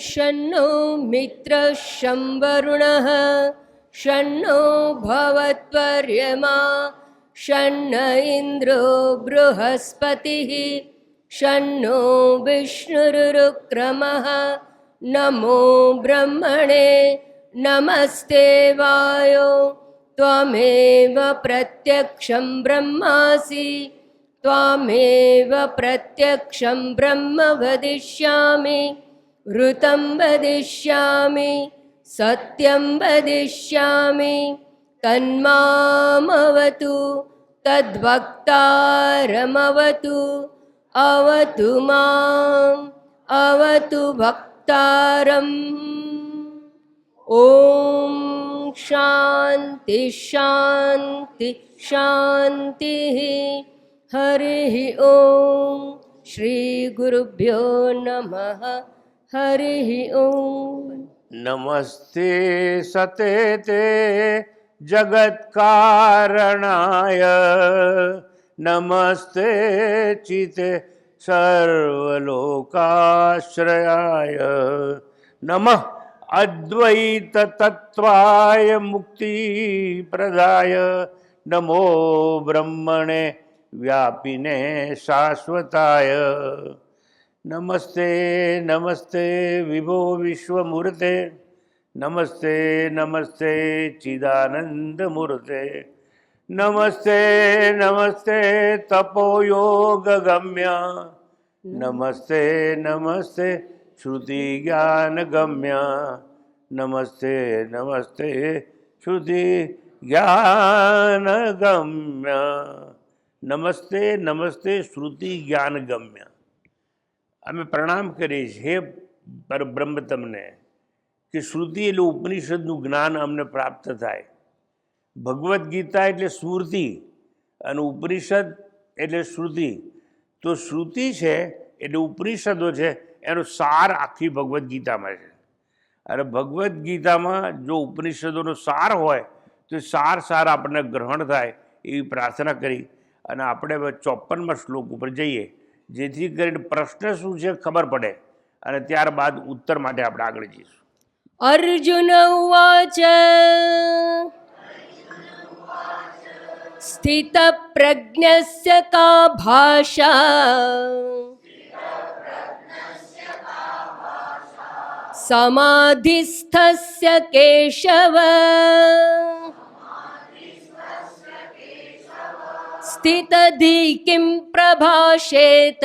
शन्नो मित्रः शं वरुणः शन्नो भवत्पर्यमा शन्न इन्द्रो बृहस्पतिः शन्नो विष्णुरुक्रमः नमो ब्रह्मणे नमस्ते वायो त्वमेव प्रत्यक्षं ब्रह्मासि त्वामेव प्रत्यक्षं ब्रह्म वदिष्यामि ऋतं वदिष्यामि सत्यं वदिष्यामि तन्मामवतु तद्वक्तारमवतु अवतु माम् अवतु वक्तारम्। ॐ शान्ति शान्ति शान्तिः। हरिः ॐ श्री गुरुभ्यो नमः। हरिः ॐ। नमस्ते सतेते जगत्कारणाय नमस्ते चिते सर्वलोकाश्रयाय नमः अद्वैत तत्वाय मुक्तिप्रदाय नमो ब्रह्मणे व्यापिने शाश्वताय नमस्ते नमस्ते विभो विश्वमूर्ते नमस्ते नमस्ते चिदानंदमूर्ते नमस्ते नमस्ते तपोयोगगम्य नमस्ते नमस्ते श्रुति ज्ञानगम्य नमस्ते नमस्ते श्रुति ज्ञानगम्य नमस्ते नमस्ते श्रुति ज्ञानगम्य। અમે પ્રણામ કરીએ હે પરબ્રહ્મ તમને કે શ્રુતિ એટલે ઉપનિષદનું જ્ઞાન અમને પ્રાપ્ત થાય. ભગવદ્ ગીતા એટલે સ્મૃતિ અને ઉપનિષદ એટલે શ્રુતિ. તો શ્રુતિ છે એટલે ઉપનિષદો છે એનો સાર આખી ભગવદ્ ગીતામાં છે. અને ભગવદ્ ગીતામાં જો ઉપનિષદોનો સાર હોય તો સાર આપણને ગ્રહણ થાય એવી પ્રાર્થના કરી અને આપણે 54મા શ્લોક ઉપર જઈએ જેથી કરીને પ્રશ્ન શું છે ખબર પડે અને ત્યારબાદ ઉત્તર માટે આપણે આગળ જઈશું. અર્જુન ઉવાચ સ્થિતપ્રજ્ઞસ્ય કા ભાષા સમાધિસ્થસ્ય કેશવ સ્થિતધિ કિમ પ્રભાષેત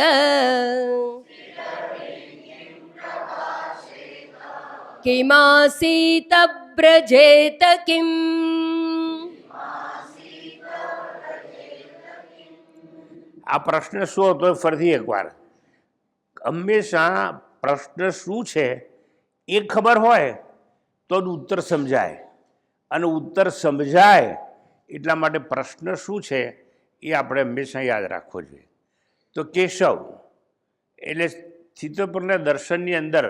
કિમાસીત વ્રજેત કિમ. આ પ્રશ્ન શું હતો ફરીથી એકવાર. હંમેશા પ્રશ્ન શું છે એ ખબર હોય તો ઉત્તર સમજાય અને ઉત્તર સમજાય એટલા માટે પ્રશ્ન શું છે એ આપણે હંમેશા યાદ રાખવો જોઈએ. તો કેશવ એટલે સ્થિતપ્રજ્ઞ દર્શનની અંદર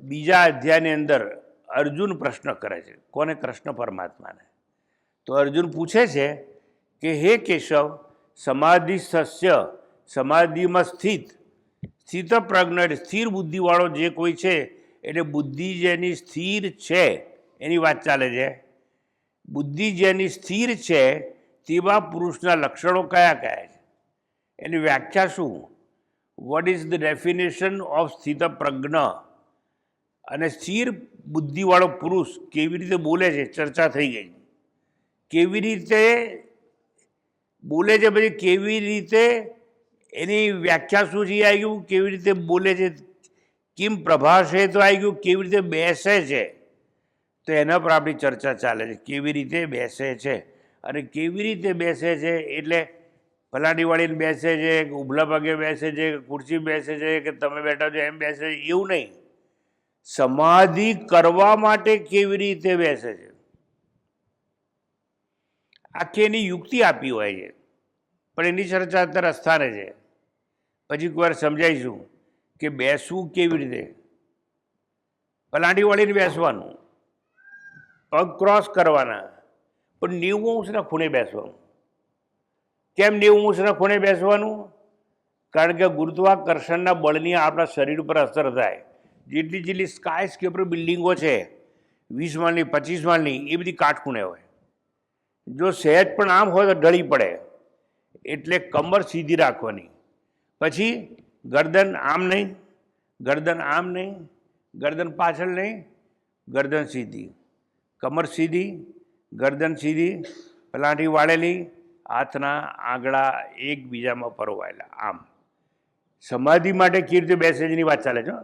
બીજા અધ્યાયની અંદર અર્જુન પ્રશ્ન કરે છે. કોને? કૃષ્ણ પરમાત્માને. તો અર્જુન પૂછે છે કે હે કેશવ સમાધિસ્થસ્ય સમાધિમાં સ્થિતપ્રજ્ઞ એટલે સ્થિર બુદ્ધિવાળો જે કોઈ છે એટલે બુદ્ધિ જેની સ્થિર છે એની વાત ચાલે છે. બુદ્ધિ જેની સ્થિર છે તેવા પુરુષના લક્ષણો કયા કયા છે એની વ્યાખ્યા શું? What is the definition of સ્થિતપ્રજ્ઞ? અને સ્થિર બુદ્ધિવાળો પુરુષ કેવી રીતે બોલે છે ચર્ચા થઈ ગઈ. કેવી રીતે બોલે છે પછી કેવી રીતે એની વ્યાખ્યા શું છે આવી ગયું. કેવી રીતે બોલે છે કિમ પ્રભાષે તો આવી ગયું. કેવી રીતે બેસે છે તો એના પર આપણી ચર્ચા ચાલે છે. કેવી રીતે બેસે છે અને કેવી રીતે બેસે છે એટલે ફલાણી વાળીને બેસે છે કે ઉભલા ભાગે બેસે છે કે ખુરશી બેસે છે કે તમે બેઠા છો એમ બેસે છે એવું નહીં. સમાધિ કરવા માટે કેવી રીતે બેસે છે આખી એની યુક્તિ આપી હોય છે પણ એની ચર્ચા અત્યારે સ્થાને છે. પછી કોઈ વાર સમજાઈશું કે બેસવું કેવી રીતે. પલાંટી વાળીને બેસવાનું, પગ ક્રોસ કરવાના પણ 90 અંશના ખૂણે બેસવાનું. કેમ 90 અંશના ખૂણે બેસવાનું? કારણ કે ગુરુત્વાકર્ષણના બળની આપણા શરીર ઉપર અસર થાય જેટલી જેટલી સ્કાય સ્કેપર બિલ્ડિંગો છે 20 માળની 25 માળની એ બધી કાટખૂણે હોય. જો સહેજ પણ આમ હોય તો ઢળી પડે. એટલે કમર સીધી રાખવાની. પછી ગરદન આમ નહીં, ગરદન આમ નહીં, ગરદન પાછળ નહીં, ગરદન સીધી, કમર સીધી, ગરદન સીધી, પલાઠી વાળેલી, હાથના આંગળા એકબીજામાં પરોવાયેલા આમ. સમાધિ માટે કેવી રીતે બેસે છે એની વાત ચાલે છે.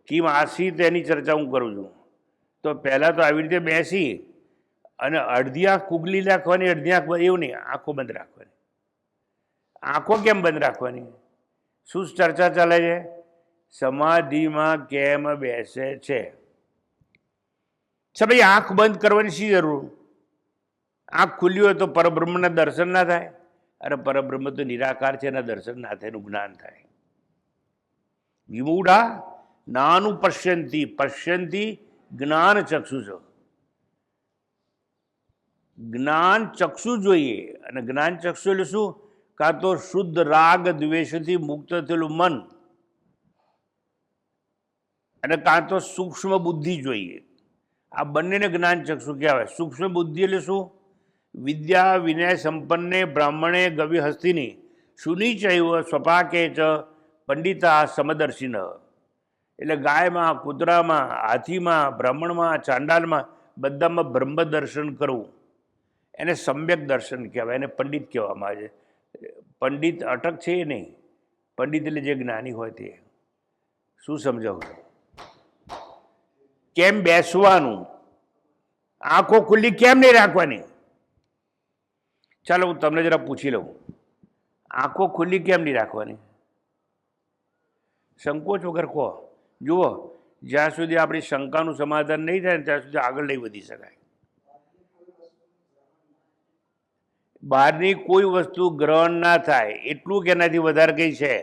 કેમ આસી તેની ચર્ચા હું કરું છું. તો પહેલાં તો આવી રીતે બેસી અને અડધી આંખ કુગલી રાખવાની, અડધી આંખ એવું નહીં, આંખો બંધ રાખવાની. આંખો કેમ બંધ રાખવાની? શું ચર્ચા ચાલે છે? સમાધિમાં કેમ બેસે છે? ભાઈ આંખ બંધ કરવાની શી જરૂર? આંખ ખુલ્લી હોય તો પરબ્રહ્મના દર્શન ના થાય? અરે પરબ્રહ્મ તો નિરાકાર છે, એના દર્શન ના થાય, એનું જ્ઞાન થાય. વિમૂઢા નાનું પશ્યંતી, પશ્યંતી જ્ઞાન ચક્ષુ છો. જ્ઞાન ચક્ષુ જોઈએ. અને જ્ઞાન ચક્ષુ એટલે શું? કાં તો શુદ્ધ રાગ દ્વેષથી મુક્ત થયેલું મન, અને કાં તો સૂક્ષ્મ બુદ્ધિ જોઈએ. આ બંનેને જ્ઞાન ચક્ષુ કહેવાય. સૂક્ષ્મ બુદ્ધિ એટલે શું? વિદ્યા વિનય સંપન્ને બ્રાહ્મણે ગવિ હસ્તિની સુનિચૈવ સ્વપાકે ચ પંડિતા સમદર્શિન. એટલે ગાયમાં, કૂતરામાં, હાથીમાં, બ્રાહ્મણમાં, ચાંડાલમાં બધામાં બ્રહ્મ દર્શન કરવું એને સમ્યક દર્શન કહેવાય. એને પંડિત કહેવામાં આવે છે. પંડિત અટક છે એ નહીં. પંડિત એટલે જે જ્ઞાની હોય તે. શું સમજાવું? કેમ બેસવાનું? આંખો ખુલ્લી કેમ નહીં રાખવાની? ચાલો હું તમને જરા પૂછી લઉં. આંખો ખુલ્લી કેમ નહીં રાખવાની? સંકોચ વગર કહો. જુઓ, જ્યાં સુધી આપણી શંકાનું સમાધાન નહીં થાય ને ત્યાં સુધી આગળ નહીં વધી શકાય. બહારની કોઈ વસ્તુ ગ્રહણ ના થાય એટલું કે એનાથી વધારે કંઈ છે?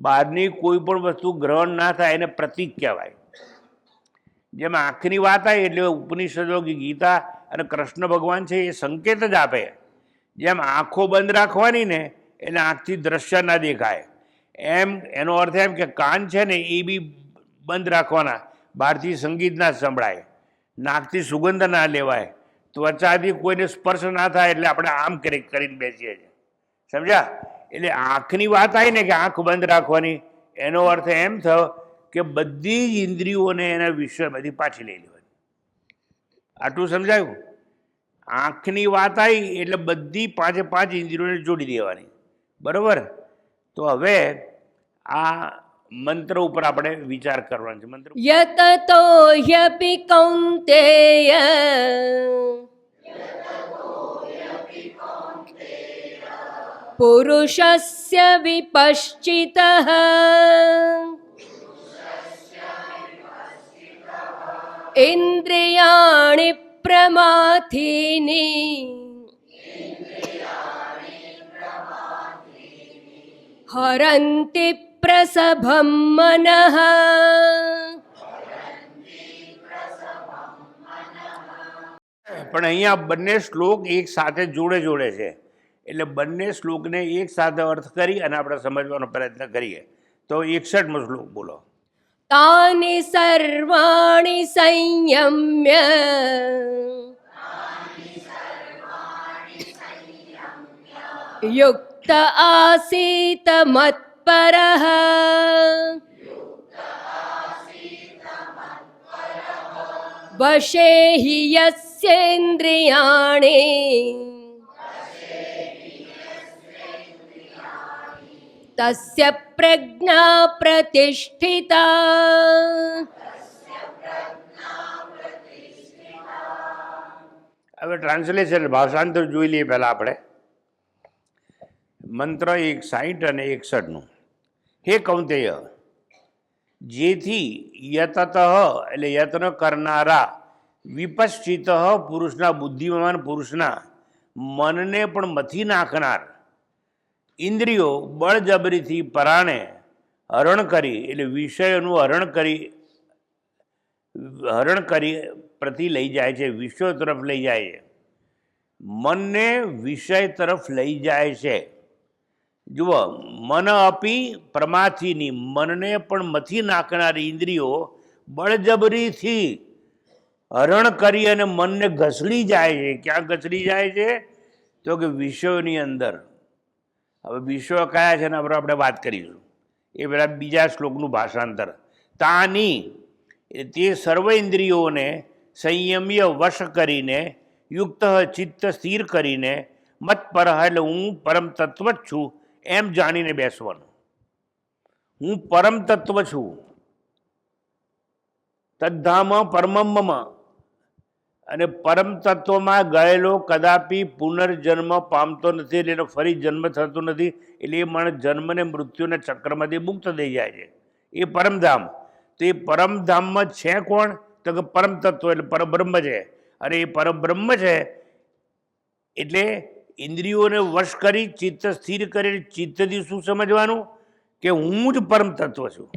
બહારની કોઈ પણ વસ્તુ ગ્રહણ ના થાય એને પ્રતીક કહેવાય. જેમ આંખની વાત આવી એટલે ઉપનિષદો, ગીતા અને કૃષ્ણ ભગવાન છે એ સંકેત જ આપે. જેમ આંખો બંધ રાખવાની ને એટલે આંખથી દ્રશ્ય ના દેખાય, એમ એનો અર્થ એમ કે કાન છે ને એ બી બંધ રાખવાના, બહારથી સંગીત ના સંભળાય, નાકથી સુગંધ ના લેવાય, ત્વચાથી કોઈને સ્પર્શ ના થાય. એટલે આપણે આમ કરીને બેસીએ છીએ. સમજ્યા? એટલે આંખની વાત આવી ને કે આંખ બંધ રાખવાની, એનો અર્થ એમ થયો કે બધી જ ઇન્દ્રિયોને એના વિષયમાંથી પાછી લઈ લેવાની. આટલું સમજાયું? આંખની વાત આવી એટલે બધી 5 ઇન્દ્રિયોને જોડી દેવાની. બરાબર? તો હવે આ મંત્ર ઉપર આપણે વિચાર કરવાનો છે. મંત્ર યતતો હ્યપી કૌંતેય પુરુષસ્ય વિપશ્ચિતઃ ઇન્દ્રિયાણિ પ્રમાથીની હરન્તિ પ્રસભમ મનઃ. પણ અહીંયા બંને શ્લોક એક સાથે જોડે છે. એટલે બંને શ્લોકને એક સાથે અર્થ કરી અને આપણે સમજવાનો પ્રયત્ન કરીએ. તો 61મો શ્લોક બોલો. તાનિ સર્વાણિ સંયમ્ય યુક્ત આસીત મત્પરઃ વશે હિ યસ્યેન્દ્રિયાણિ તસ્ય પ્રજ્ઞા પ્રતિષ્ઠિતા. હવે ટ્રાન્સલેશન ભાષાંતર જોઈ લઈએ પહેલાં આપણે. મંત્ર 60 અને 61નું. હે કૌંતેય, જેથી યતત એટલે યત્ન કરનારા, વિપશ્ચિત પુરુષના, બુદ્ધિમાન પુરુષના મનને પણ મથી નાખનાર, ઇન્દ્રિયો બળજબરીથી પરાણે હરણ કરી એટલે વિષયોનું હરણ કરી પ્રતિ લઈ જાય છે, વિષયો તરફ લઈ જાય છે. મનને વિષય તરફ લઈ જાય છે. જુઓ, મન અપી પ્રમાથીની, મનને પણ મથી નાખનારી ઇન્દ્રિયો બળજબરીથી હરણ કરી અને મનને ઘસડી જાય છે. ક્યાં ઘસડી જાય છે? તો કે વિષયોની અંદર. હવે વિષયો કયા છે એના પર આપણે વાત કરીશું. એ પેલા બીજા શ્લોકનું ભાષાંતર. તાની, તે સર્વ ઇન્દ્રિયોને સંયમ્ય વશ કરીને, યુક્ત ચિત્ત સ્થિર કરીને, મત પર એટલે હું પરમ તત્વ જ છું એમ જાણીને બેસવાનું. હું પરમ તત્વ છું. તદ્ધામ પરમમ્મમ, અને પરમ તત્વમાં ગયેલો કદાપી પુનર્જન્મ પામતો નથી, એટલે એનો ફરી જન્મ થતો નથી. એટલે એ માણસ જન્મ ને મૃત્યુના ચક્રમાંથી મુક્ત થઈ જાય છે. એ પરમધામ. તો એ પરમધામમાં છે કોણ? તો કે પરમ તત્વ એટલે પરબ્રહ્મ છે. અને એ પરબ્રહ્મ છે એટલે ઇન્દ્રિયોને વશ કરી ચિત્ત સ્થિર કરી, ચિત્તથી શું સમજવાનું? કે હું જ પરમ તત્વ છું.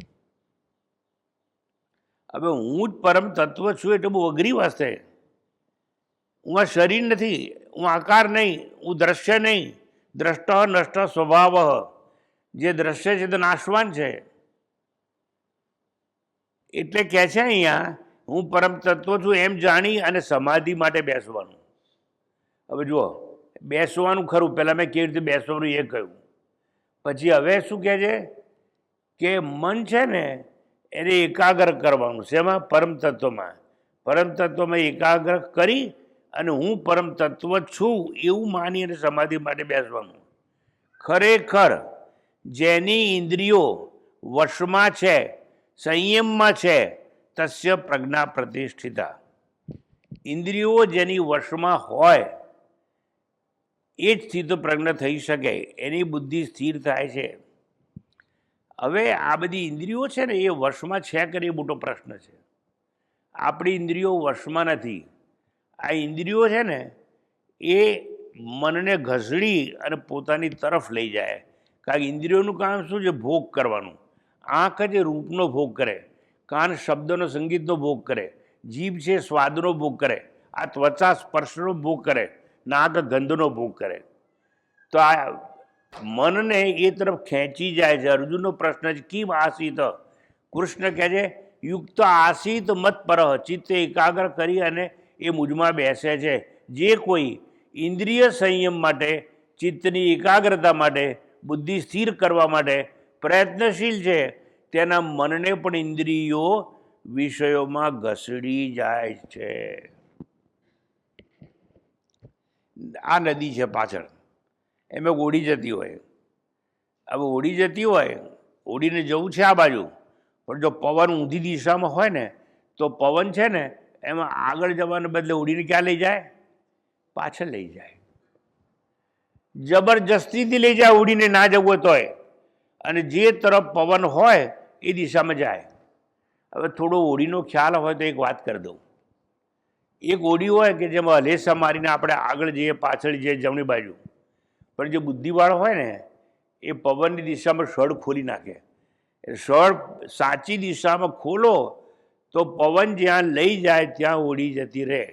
હવે હું જ પરમ તત્વ છું એટલે બહુ અઘરી વાત છે. હું આ શરીર નથી, હું આકાર નહીં, હું દ્રશ્ય નહીં. દ્રષ્ટ નષ્ટ સ્વભાવ, જે દ્રશ્ય છે તે નાશવાન છે. એટલે કહે છે અહીંયા હું પરમ તત્વ છું એમ જાણી અને સમાધિ માટે બેસવાનું. હવે જુઓ, બેસવાનું ખરું, પહેલાં મેં કેવી રીતે બેસવાનું એ કહ્યું. પછી હવે શું કહે છે કે મન છે ને એને એકાગ્ર કરવાનું. શેમાં? પરમ તત્વમાં. પરમ તત્વમાં એકાગ્ર કરી અને હું પરમ તત્વ છું એવું માની અને સમાધિ માટે બેસવાનું. ખરેખર જેની ઇન્દ્રિયો વશમાં છે, સંયમમાં છે, તસ્ય પ્રજ્ઞા પ્રતિષ્ઠિતા. ઇન્દ્રિયો જેની વશમાં હોય એ જ સ્થિત પ્રજ્ઞ થઈ શકે, એની બુદ્ધિ સ્થિર થાય છે. હવે આ બધી ઇન્દ્રિયો છે ને એ વશમાં છે કે એ મોટો પ્રશ્ન છે. આપણી ઇન્દ્રિયો વશમાં નથી. આ ઇન્દ્રિયો છે ને એ મનને ઘસડી અને પોતાની તરફ લઈ જાય. કારણ કે ઇન્દ્રિયોનું કામ શું છે? ભોગ કરવાનું. આંખ છે રૂપનો ભોગ કરે, કાન શબ્દનો સંગીતનો ભોગ કરે, જીભ છે સ્વાદનો ભોગ કરે, આ ત્વચા સ્પર્શનો ભોગ કરે, નાક ગંધનો ભોગ કરે. તો આ મનને એ તરફ ખેંચી જાય છે. અર્જુનનો પ્રશ્ન છે કિમ આસિત? કૃષ્ણ કહે છે યુક્ત આસિત મત પરહ, ચિત્ત એકાગ્ર કરી અને એ મુજમાં બેસે છે. જે કોઈ ઇન્દ્રિય સંયમ માટે, ચિત્તની એકાગ્રતા માટે, બુદ્ધિ સ્થિર કરવા માટે પ્રયત્નશીલ છે, તેના મનને પણ ઇન્દ્રિયો વિષયોમાં ઘસડી જાય છે. આ નદી છે પાછળ, એમાં ઓડી જતી હોય. હવે ઓડી જતી હોય, ઓડીને જવું છે આ બાજુ, પણ જો પવન ઊંધી દિશામાં હોય ને તો પવન છે ને એમાં આગળ જવાને બદલે ઉડીને ક્યાં લઈ જાય? પાછળ લઈ જાય. જબરજસ્તીથી લઈ જાય, ઉડીને ના જવું હોય તોય. અને જે તરફ પવન હોય એ દિશામાં જાય. હવે થોડો ઓડીનો ખ્યાલ હોય તો એક વાત કરી દઉં. એક ઓડી હોય કે જેમાં હલેસા મારીને આપણે આગળ જઈએ, પાછળ જઈએ, જમણી બાજુ. પણ જે બુદ્ધિવાળો હોય ને એ પવનની દિશામાં સળ ખોલી નાખે. સળ સાચી દિશામાં ખોલો તો પવન જ્યાં લઈ જાય ત્યાં ઉડી જતી રહે.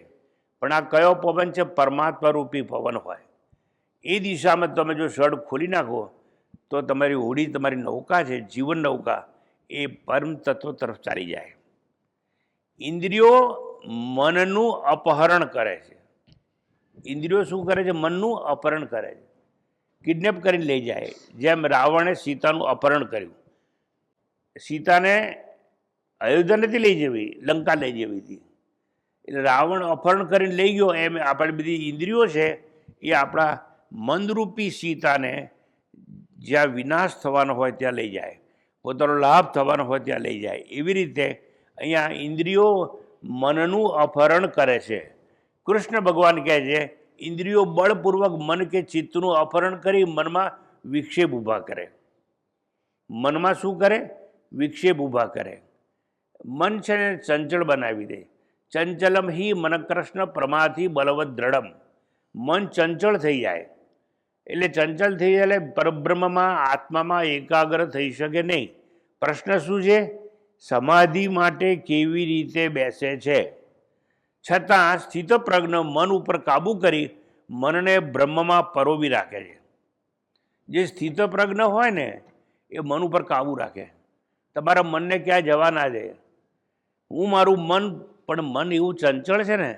પણ આ કયો પવન છે? પરમાત્મા રૂપી પવન હોય. એ દિશામાં તમે જો સળ ખોલી નાખો તો તમારી હોડી, તમારી નૌકા છે, જીવન નૌકા, એ પરમ તત્વ તરફ ચાલી જાય. ઇન્દ્રિયો મનનું અપહરણ કરે છે. ઇન્દ્રિયો શું કરે છે? મનનું અપહરણ કરે છે, કિડનેપ કરીને લઈ જાય. જેમ રાવણે સીતાનું અપહરણ કર્યું. સીતાને અયોધ્યા નથી લઈ જવી, લંકા લઈ જવી હતી. એટલે રાવણ અપહરણ કરીને લઈ ગયો. એમ આપણી બધી ઇન્દ્રિયો છે એ આપણા મનરૂપી સીતાને જ્યાં વિનાશ થવાનો હોય ત્યાં લઈ જાય, પોતાનો લાભ થવાનો હોય ત્યાં લઈ જાય. એવી રીતે અહીંયા ઇન્દ્રિયો મનનું અપહરણ કરે છે. કૃષ્ણ ભગવાન કહે છે ઇન્દ્રિયો બળપૂર્વક મન કે ચિત્તનું અપહરણ કરી મનમાં વિક્ષેપ ઊભા કરે. મનમાં શું કરે? વિક્ષેપ ઊભા કરે. મન છે ને ચંચળ બનાવી દે. ચંચલમ હિ મન કૃષ્ણ પ્રમાથી બલવત દ્રઢમ. મન ચંચળ થઈ જાય. એટલે ચંચળ થઈ જાય એટલે પરબ્રહ્મમાં, આત્મામાં એકાગ્ર થઈ શકે નહીં. પ્રશ્ન શું છે? સમાધિ માટે કેવી રીતે બેસે છે? છતાં સ્થિતપ્રજ્ઞ મન ઉપર કાબૂ કરી મનને બ્રહ્મમાં પરોવી રાખે છે. જે સ્થિતપ્રજ્ઞ હોય ને એ મન ઉપર કાબૂ રાખે. તમારા મનને ક્યાંય જવા ના દે. હું મારું મન, પણ મન એવું ચંચળ છે ને,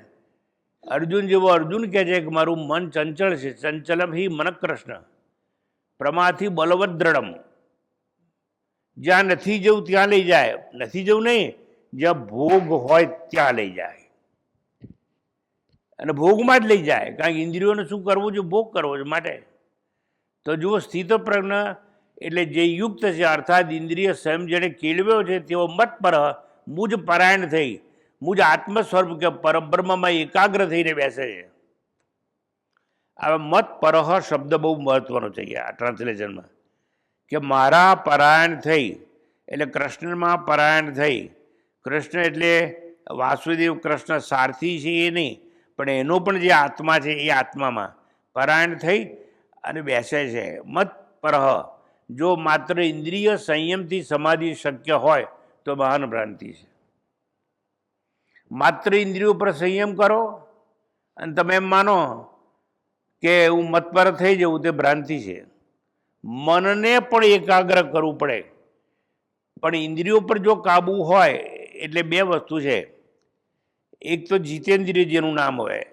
અર્જુન જેવો અર્જુન કહે છે કે મારું મન ચંચળ છે. ચંચલમ હિ મન કૃષ્ણ પ્રમાથી બલવત દ્રઢમ. જ્યાં નથી જવું ત્યાં લઈ જાય. નથી જવું નહીં, જ્યાં ભોગ હોય ત્યાં લઈ જાય, અને ભોગમાં જ લઈ જાય. કારણ કે ઇન્દ્રિયોને શું કરવું છે? ભોગ કરવો છે. માટે તો જુઓ, સ્થિતપ્રજ્ઞ એટલે જે યુક્ત છે, અર્થાત ઇન્દ્રિય સંયમ જેને કેળવ્યો છે તેઓ મત પર મુજ પરાયણ થઈ, મુજ આત્મ સ્વરૂપ કે પરબ્રહ્મમાં એકાગ્ર થઈને બેસે છે. આ મત પરહ શબ્દ બહુ મહત્વનો છે આ ટ્રાન્સલેશનમાં, કે મારા પરાયણ થઈ એટલે કૃષ્ણમાં પરાયણ થઈ. કૃષ્ણ એટલે વાસુદેવ કૃષ્ણ સારથી છે એ નહીં, પણ એનો પણ જે આત્મા છે એ આત્મામાં પરાયણ થઈ અને બેસે છે. મત પરહ. જો માત્ર ઇન્દ્રિય સંયમથી સમાધિ શક્ય હોય તો મહાન ભ્રાંતિ છે. માત્ર ઇન્દ્રિયો પર સંયમ કરો અને તમે એમ માનો કે હું મત પર થઈ જવું, તે ભ્રાંતિ છે. મનને પણ એકાગ્ર કરવું પડે. પણ ઇન્દ્રિયો પર જો કાબુ હોય એટલે બે વસ્તુ છે. એક તો જીતેન્દ્રિય જેનું નામ હોય,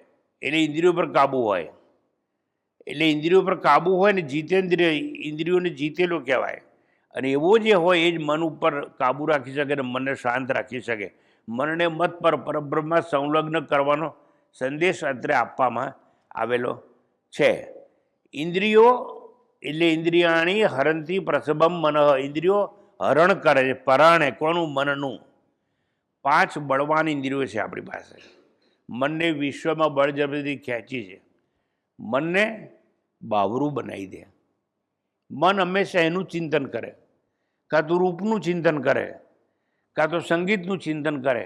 એટલે ઇન્દ્રિયો પર કાબુ હોય. એટલે ઇન્દ્રિયો પર કાબુ હોય ને જીતેન્દ્રિય, ઇન્દ્રિયોને જીતેલો કહેવાય. અને એવો જે હોય એ જ મન ઉપર કાબુ રાખી શકે અને મનને શાંત રાખી શકે. મનને મત પર પરબ્રહ્મમાં સંલગ્ન કરવાનો સંદેશ અત્રે આપવામાં આવેલો છે. ઇન્દ્રિયો એટલે ઇન્દ્રિયાણી હરંતી પ્રસભમ મન. ઇન્દ્રિયો હરણ કરે છે, પરાણે. કોનું? મનનું. 5 બળવાન ઇન્દ્રિયો છે આપણી પાસે. મનને વિશ્વમાં બળજબરીથી ખેંચી છે. મનને બાવરું બનાવી દે. મન હંમેશા એનું ચિંતન કરે, કાં તો રૂપનું ચિંતન કરે, કાં તો સંગીતનું ચિંતન કરે,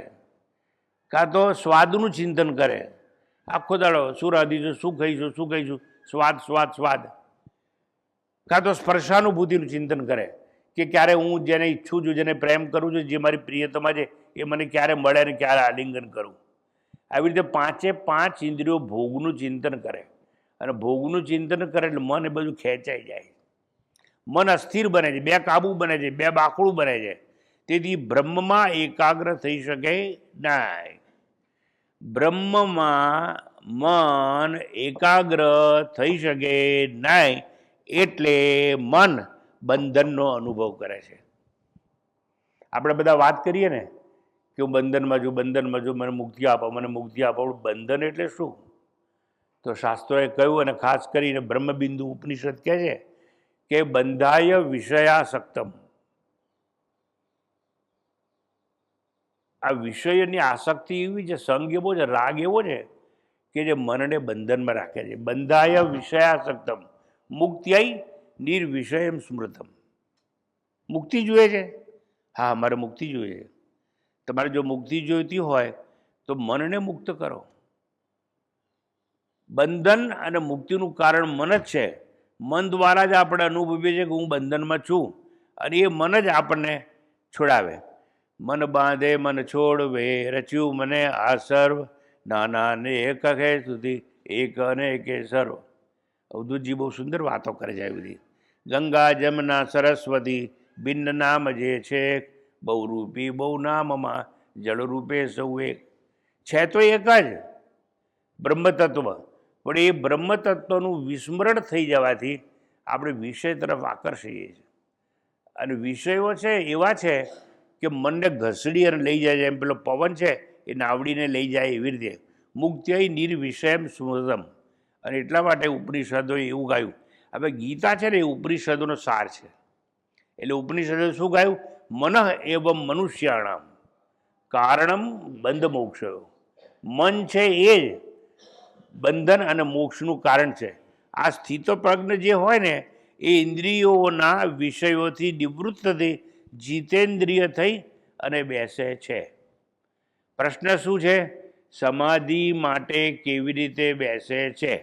કાં તો સ્વાદનું ચિંતન કરે. આખો દાડો શું રાંધીશું, શું ખાઈશું, શું ખાઈશું, સ્વાદ સ્વાદ સ્વાદ. કાં તો સ્પર્શાનુભૂતિનું ચિંતન કરે કે ક્યારે હું જેને ઈચ્છું છું, જેને પ્રેમ કરું છું, જે મારી પ્રિયતમા છે, એ મને ક્યારે મળે ને ક્યારે આલિંગન કરું. આવી રીતે 5 ઇન્દ્રિયો ભોગનું ચિંતન કરે. અને ભોગનું ચિંતન કરે એટલે મન એ બધું ખેંચાઈ જાય. મન અસ્થિર બને છે, બે કાબુ બને છે, બે બાકડું બને છે. તેથી બ્રહ્મમાં એકાગ્ર થઈ શકે નહીં. બ્રહ્મમાં મન એકાગ્ર થઈ શકે નહીં એટલે મન બંધનનો અનુભવ કરે છે. આપણે બધા વાત કરીએ ને કે હું બંધનમાં છું, બંધનમાં છું, મને મુક્તિ આપો, મને મુક્તિ આપો. બંધન એટલે શું? તો શાસ્ત્રોએ કહ્યું, અને ખાસ કરીને બ્રહ્મબિંદુ ઉપનિષદ કહે છે કે બંધાય વિષયાસક્તમ. આ વિષયની આસક્તિ એવી છે, સંગ એવો છે, રાગ એવો છે કે જે મનને બંધનમાં રાખે છે. બંધાય વિષયાસક્તમ મુક્ત્યૈ નિર્વિષયમ સ્મૃતમ. મુક્તિ જોઈએ છે? હા, મારે મુક્તિ જોઈએ છે. તમારે જો મુક્તિ જોઈતી હોય તો મનને મુક્ત કરો. બંધન અને મુક્તિનું કારણ મન જ છે. મન દ્વારા જ આપણે અનુભવીએ છીએ કે હું બંધનમાં છું, અને એ મન જ આપણને છોડાવે. મન બાંધે મન છોડવે, રચ્યું મને આ સર્વ, નાના ને એક કહે સુધી એક અને એકે સર્વ. અવધૂતજી બહુ સુંદર વાતો કરે છે. આવી બધી ગંગા જમના સરસ્વતી ભિન્ન નામ જે છે, બહુરૂપી બહુ નામમાં જળરૂપે સૌ એક. છે તો એક જ બ્રહ્મતત્વ, પણ એ બ્રહ્મતત્વનું વિસ્મરણ થઈ જવાથી આપણે વિષય તરફ આકર્ષીએ છીએ. અને વિષયો છે એવા છે કે મનને ઘસડી અને લઈ જાય છે. એમ પેલો પવન છે એ નાવડીને લઈ જાય, એવી રીતે મુક્ત્યૈ નિર્વિષયમ સ્મૃતમ. અને એટલા માટે ઉપનિષદોએ એવું ગાયું. હવે ગીતા છે ને એ ઉપનિષદોનો સાર છે. એટલે ઉપનિષદોએ શું ગાયું? મનઃ એવં મનુષ્યાણામ કારણમ બંધ મોક્ષયો. મન છે એ જ બંધન અને મોક્ષનું કારણ છે. આ સ્થિતપ્રજ્ઞ જે હોય ને એ ઇન્દ્રિયોના વિષયોથી નિવૃત્ત થઈ જીતેન્દ્રિય થઈ અને બેસે છે. પ્રશ્ન શું છે? સમાધિ માટે કેવી રીતે બેસે છે?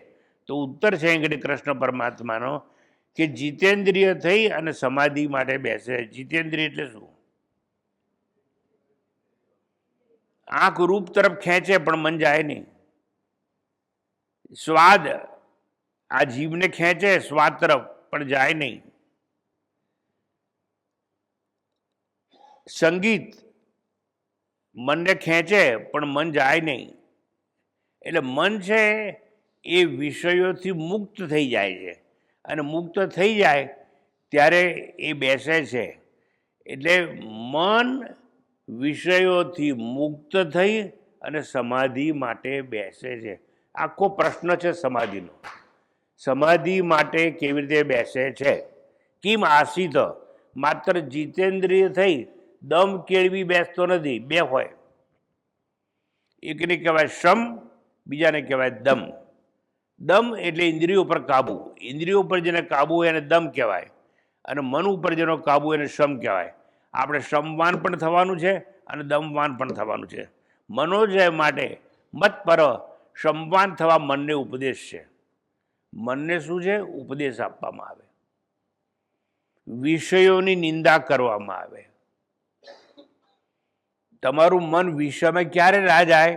તો ઉત્તર છે કે કૃષ્ણ પરમાત્માનો કે જીતેન્દ્રિય થઈ અને સમાધિ માટે બેસે. જીતેન્દ્રિય એટલે શું? આંખ રૂપ તરફ ખેંચે પણ મન જાય નહીં. સ્વાદ આ જીભને ખેંચે સ્વાદ તરફ, પણ જાય નહીં. સંગીત મનને ખેંચે પણ મન જાય નહીં. એટલે મન છે એ વિષયોથી મુક્ત થઈ જાય છે, અને મુક્ત થઈ જાય ત્યારે એ બેસે છે. એટલે મન વિષયોથી મુક્ત થઈ અને સમાધિ માટે બેસે છે. આખો પ્રશ્ન છે સમાધિનો. સમાધિ માટે કેવી રીતે બેસે છે? કિમ આસિત, માત્ર જીતેન્દ્રિય થઈ દમ કેળવી બેસતો નથી. બે હોય, એકને કહેવાય શ્રમ, બીજાને કહેવાય દમ. દમ એટલે ઇન્દ્રિયો ઉપર કાબુ. ઇન્દ્રિયો ઉપર જેને કાબુ હોય એને દમ કહેવાય, અને મન ઉપર જેનો કાબુ એને શ્રમ કહેવાય. આપણે શ્રમવાન પણ થવાનું છે અને દમવાન પણ થવાનું છે. મનોજય માટે મત પર શ્રમવાન થવા મનને ઉપદેશ છે. મનને શું છે? ઉપદેશ આપવામાં આવે, વિષયોની નિંદા કરવામાં આવે. તમારું મન વિષયમાં ક્યારે ના જાય?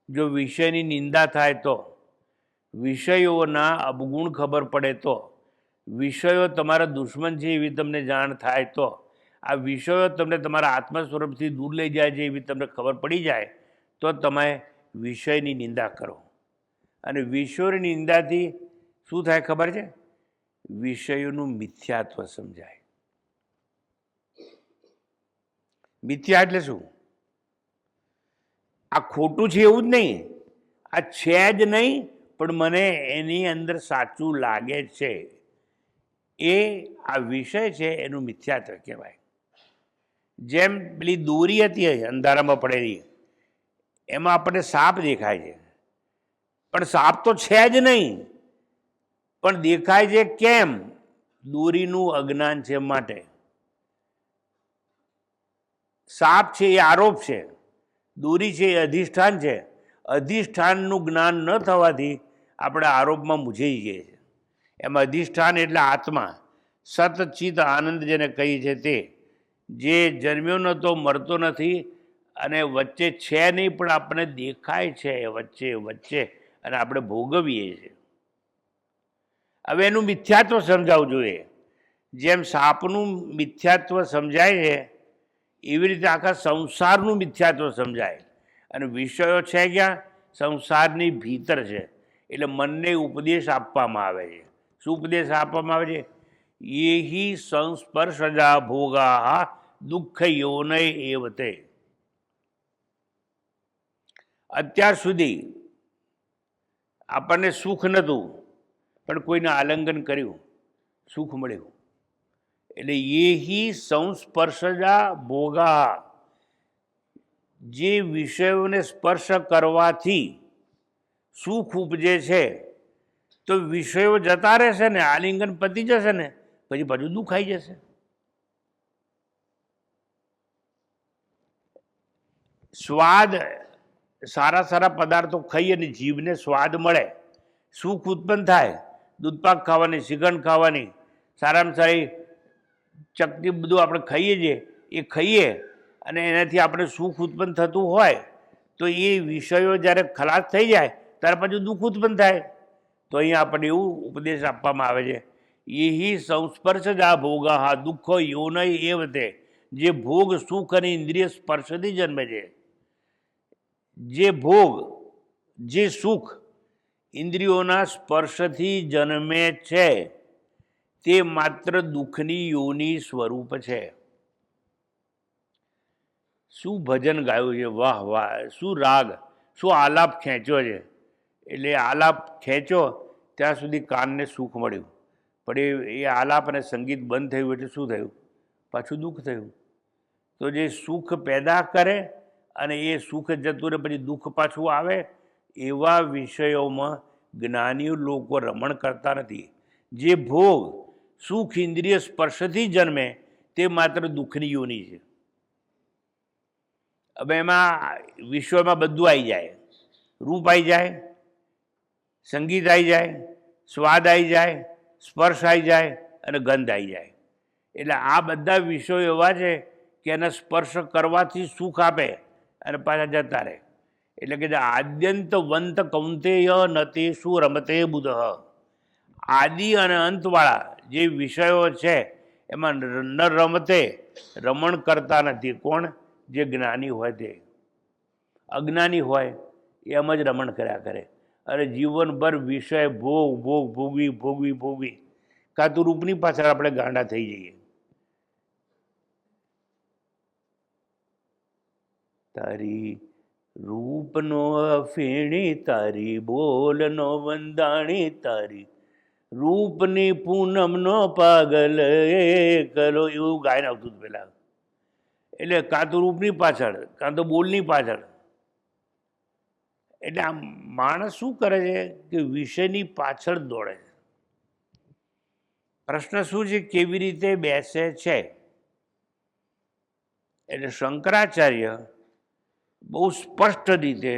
જો વિષયની નિંદા થાય તો, વિષયોના અવગુણ ખબર પડે તો, વિષયો તમારા દુશ્મન છે એવી તમને જાણ થાય તો, આ વિષયો તમને તમારા આત્મ સ્વરૂપથી દૂર લઈ જાય છે એવી તમને ખબર પડી જાય તો તમે વિષયની નિંદા કરો. અને વિષયોની નિંદાથી શું થાય ખબર છે? વિષયોનું મિથ્યાત્વ સમજાય. મિથ્યા એટલે શું? આ ખોટું છે એવું જ નહીં, આ છે જ નહીં, પણ મને એની અંદર સાચું લાગે છે, એ આ વિષય છે એનું મિથ્યાત્વ કહેવાય. જેમ પેલી દોરી હતી અંધારામાં પડેલી, એમાં આપણને સાપ દેખાય છે, પણ સાપ તો છે જ નહીં, પણ દેખાય છે કેમ? દોરીનું અજ્ઞાન છે માટે. સાપ છે એ આરોપ છે, દોરી છે એ અધિષ્ઠાન છે. અધિષ્ઠાનનું જ્ઞાન ન થવાથી આપણે આરોપમાં મૂંઝાઈ જઈએ છીએ. એમાં અધિષ્ઠાન એટલે આત્મા, સતચિત આનંદ જેને કહીએ છે તે, જે જન્મ્યો નહોતો, મરતો નથી, અને વચ્ચે છે નહીં પણ આપણને દેખાય છે વચ્ચે વચ્ચે, અને આપણે ભોગવીએ છીએ. હવે એનું મિથ્યાત્વ સમજાવવું જોઈએ. જેમ સાપનું મિથ્યાત્વ સમજાય છે એવી રીતે આખા સંસારનું મિથ્યાત્વ સમજાય. અને વિષયો છે ક્યાં? સંસારની ભીતર છે. એટલે મનને ઉપદેશ આપવામાં આવે છે. શું ઉપદેશ આપવામાં આવે છે? યેહિ સંસ્પર્શજા ભોગા દુઃખ યોનય એવતે. અત્યાર સુધી આપણને સુખ નહોતું, પણ કોઈને આલિંગન કર્યું, સુખ મળ્યું. એટલે યેહિ સંસ્પર્શજા ભોગા, જે વિષયોને સ્પર્શ કરવાથી સુખ ઉપજે છે, તો વિષયો જતા રહેશે ને, આલિંગન પતી જશે ને, પછી પાછું દુઃખ આવી જશે. સ્વાદ, સારા સારા પદાર્થો ખાઈએ અને જીભને સ્વાદ મળે, સુખ ઉત્પન્ન થાય. દૂધપાક ખાવાની, શ્રીખંડ ખાવાની, સારામાં સારી ચકની બધું આપણે ખાઈએ છીએ, એ ખાઈએ અને એનાથી આપણે સુખ ઉત્પન્ન થતું હોય, તો એ વિષયો જ્યારે ખલાસ થઈ જાય ત્યારે પાછું દુઃખ ઉત્પન્ન થાય. તો અહીંયા આપણને એવું ઉપદેશ આપવામાં આવે છે, યેહિ સંસ્પર્શજા ભોગા દુઃખો યોનય એવતે. જે ભોગ, સુખ અને ઇન્દ્રિય સ્પર્શથી જન્મે છે, જે ભોગ, જે સુખ ઇન્દ્રિયોના સ્પર્શથી જન્મે છે, તે માત્ર દુઃખની યોની સ્વરૂપ છે. શું ભજન ગાયું છે! વાહ વાહ! શું રાગ, શું આલાપ ખેંચ્યો છે! એટલે આલાપ ખેંચો ત્યાં સુધી કાનને સુખ મળ્યું, પણ એ આલાપ અને સંગીત બંધ થયું એટલે શું થયું? પાછું દુઃખ થયું. તો જે સુખ પેદા કરે અને એ સુખ જતું રહે પછી દુઃખ પાછું આવે, એવા વિષયોમાં જ્ઞાનીઓ લોકો રમણ કરતા નથી. જે ભોગ, સુખ ઇન્દ્રિય સ્પર્શથી જન્મે તે માત્ર દુઃખની યોની છે. હવે એમાં વિશ્વમાં બધું આવી જાય, રૂપ આવી જાય, સંગીત આવી જાય, સ્વાદ આવી જાય, સ્પર્શ આવી જાય અને ગંધ આવી જાય. એટલે આ બધા વિષયો એવા છે કે એને સ્પર્શ કરવાથી સુખ આપે અને પાછા જતા રહે. એટલે કે આદ્યંતવંત કૌંતેય નતે શું રમતે બુધ. આદિ અને અંતવાળા જે વિષયો છે એમાં ન રમતે રમણ કરતા નથી. કોણ? જે જ્ઞાની હોય તે. અજ્ઞાની હોય એમ જ રમણ કર્યા કરે. અને જીવનભર વિષય ભોગવી કાં તો રૂપની પાછળ આપણે ગાંડા થઈ જઈએ. તારી રૂપનો અફીણી, તારી બોલનો વંદાણી, તારી રૂપની પૂનમનો પાગલ કલો, એવું ગાયન આવતું હતું પેલા. એટલે કાં તો રૂપની પાછળ કાં તો બોલની પાછળ. એટલે આ માણસ શું કરે છે કે વિષયની પાછળ દોડે છે. પ્રશ્ન શું છે? કેવી રીતે બેસે છે? એટલે શંકરાચાર્ય બહુ સ્પષ્ટ રીતે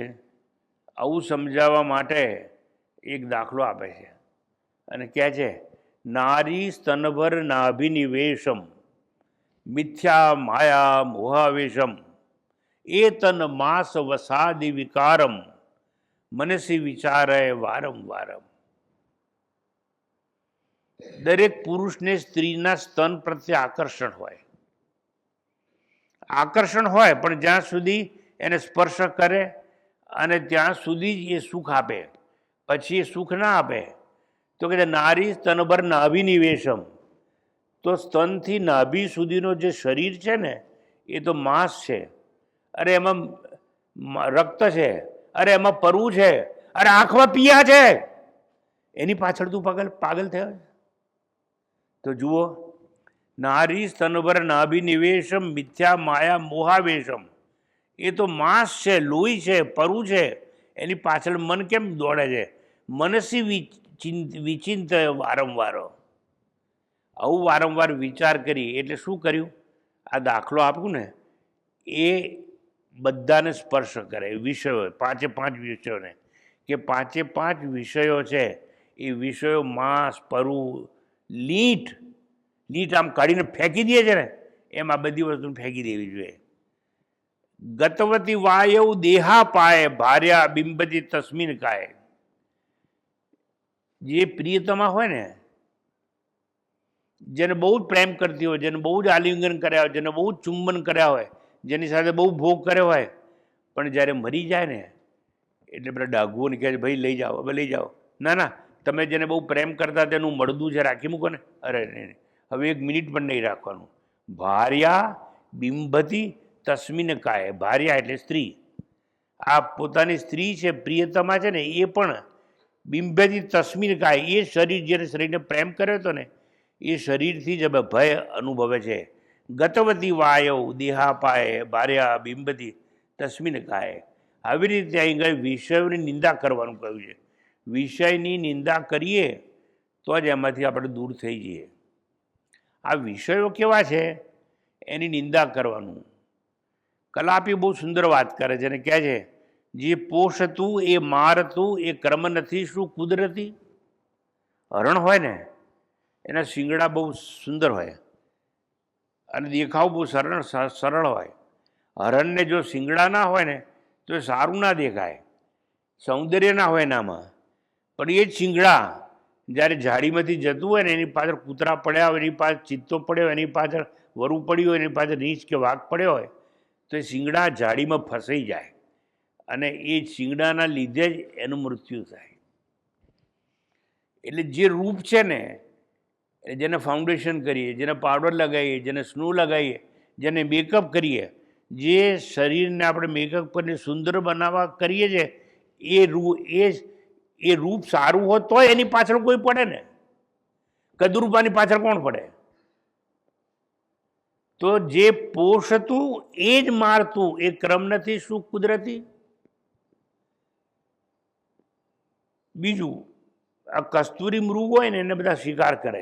આવું સમજાવવા માટે એક દાખલો આપે છે અને કહે છે, નારી સ્તનભર નાભિનિવેશમ મિથ્યા માયા મોહાવેશમ એતન માસ વસાદિ વિકારમ મનસી વિચારે વારંવારમ. દરેક પુરુષને સ્ત્રીના સ્તન પ્રત્યે આકર્ષણ હોય. આકર્ષણ હોય પણ જ્યાં સુધી એને સ્પર્શ કરે અને ત્યાં સુધી જ એ સુખ આપે, પછી એ સુખ ના આપે તો કે નારી સ્તનભર નાભિનિવેશમ. તો સ્તનથી નાભી સુધીનો જે શરીર છે ને એ તો માંસ છે. અરે એમાં રક્ત છે, અરે એમાં પરવું છે, અરે આંખમાં પિયા છે, એની પાછળ તું પાગલ થયો. તો જુઓ, નારી સ્તનભર નાભિનિવેશમ મિથ્યા માયા મોહાવેશમ. એ તો માંસ છે, લોહી છે, પરવું છે, એની પાછળ મન કેમ દોડે છે? મનસી વિચિંત વારંવાર. આવું વારંવાર વિચાર કરી એટલે શું કર્યું? આ દાખલો આપ્યું ને એ બધાને સ્પર્શ કરે. વિષયો, 5 વિષયોને, કે 5 વિષયો છે એ વિષયો માંસ, પરવું, લીટ આમ કાઢીને ફેંકી દે છે ને એમ આ બધી વસ્તુ ફેંકી દેવી જોઈએ. ગતવતી વાયવ દેહા પાય ભાર્યા બિંબતી તસ્મિન કાય. જે પ્રિયતમા હોય ને, જેને બહુ જ પ્રેમ કરતી હોય, જેને બહુ જ આલિંગન કર્યા હોય, જેને બહુ જ ચુંબન કર્યા હોય, જેની સાથે બહુ ભોગ કર્યો હોય, પણ જ્યારે મરી જાય ને એટલે પેલા ડાઘુઓને કહે છે, ભાઈ લઈ જાઓ, હવે લઈ જાઓ. ના, તમે જેને બહુ પ્રેમ કરતા તેનું મળદું છે રાખી મૂકો ને. અરે નહીં, હવે 1 મિનિટ પણ નહીં રાખવાનું. ભાર્યા બિંબતી તસ્મિન કાય. ભાર્યા એટલે સ્ત્રી. આ પોતાની સ્ત્રી છે, પ્રિયતમા છે ને, એ પણ બિંબતી તસ્મિન કાય. એ શરીર, જેને શરીરને પ્રેમ કર્યો હતો ને એ શરીરથી જ હવે ભય અનુભવે છે. ગતવતી વાયવ દેહાપાય ભાર્યા બિંબતી તસ્મિન કાય. આવી રીતે અહીં આગળ વિષયોની નિંદા કરવાનું કહ્યું છે. વિષયની નિંદા કરીએ તો જ એમાંથી આપણે દૂર થઈ જઈએ. આ વિષયો કેવા છે એની નિંદા કરવાનું. કલાપી બહુ સુંદર વાત કરે છે અને કહે છે, જે પોષતું એ મારતું એ કર્મ નથી શું કુદરતી. હરણ હોય ને એના શિંગડા બહુ સુંદર હોય અને દેખાવ બહુ સરળ હોય. હરણને જો શિંગડા ના હોય ને તો એ સારું ના દેખાય, સૌંદર્ય ના હોય એનામાં. પણ એ જ શિંગડા જ્યારે ઝાડીમાંથી જતું હોય ને એની પાછળ કૂતરા પડ્યા હોય, એની પાછળ ચિત્તો પડ્યો હોય, એની પાછળ વરુ પડ્યું હોય, એની પાછળ રીંછ કે વાઘ પડ્યો હોય તો એ શિંગડા ઝાડીમાં ફસાઈ જાય અને એ શિંગડાના લીધે જ એનું મૃત્યુ થાય. એટલે જે રૂપ છે ને, જેને ફાઉન્ડેશન કરીએ, જેને પાવડર લગાવીએ, જેને સ્નો લગાવીએ, જેને મેકઅપ કરીએ, જે શરીરને આપણે મેકઅપ કરીને સુંદર બનાવવા કરીએ છીએ, એ રૂપ સારું હોત તો એની પાછળ કોઈ પડે ને. કદરૂપાની પાછળ કોણ પડે? તો જે પોષતું એ જ મારતું એ ક્રમ નથી શું કુદરતી. બીજું, આ કસ્તુરી મૃગ હોય ને એને બધા શિકાર કરે.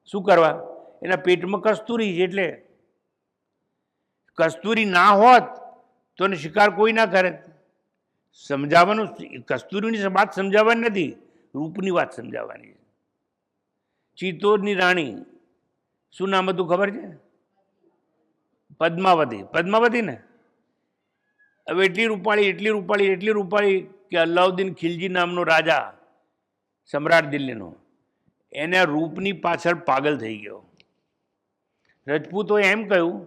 શું કરવા? એના પેટમાં કસ્તુરી છે એટલે. કસ્તુરી ના હોત તો એને શિકાર કોઈ ના કરે. સમજાવવાનું, કસ્તુરીની વાત સમજાવવાની નથી, રૂપની વાત સમજાવવાની. ચિત્તોડની રાણી શું નામ હતું ખબર છે? પદ્માવતી ને. હવે એટલી રૂપાળી કે અલાઉદ્દીન ખિલજી નામનો રાજા સમ્રાટ દિલ્હીનો, એના રૂપની પાછળ પાગલ થઈ ગયો. રજપૂતોએ એમ કહ્યું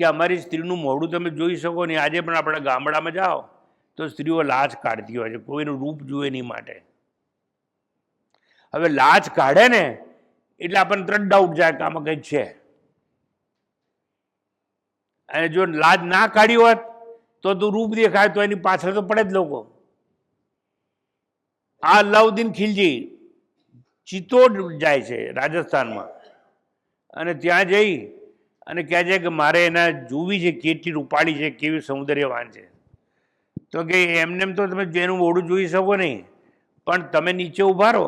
કે અમારી સ્ત્રીનું મોઢું તમે જોઈ શકો નહીં. આજે પણ આપણા ગામડામાં જાઓ તો સ્ત્રીઓ લાજ કાઢતી હોય છે, કોઈનું રૂપ જુએ નહીં માટે. હવે લાજ કાઢે ને એટલે આપણને તરત ડાઉટ જાય કે આમાં કંઈક છે. અને જો લાજ ના કાઢી હોત તો રૂપ દેખાય તો એની પાછળ તો પડે જ લોકો. આ અલાઉદ્દીન ખિલજી ચિત્તોડ જાય છે રાજસ્થાનમાં, અને ત્યાં જઈ અને કહે છે કે મારે એના જોવી છે કેટલી રૂપાળી છે, કેવી સૌંદર્યવાન છે. તો કે એમને તો તમે એનું મોઢું જોઈ શકો નહીં, પણ તમે નીચે ઊભા રહો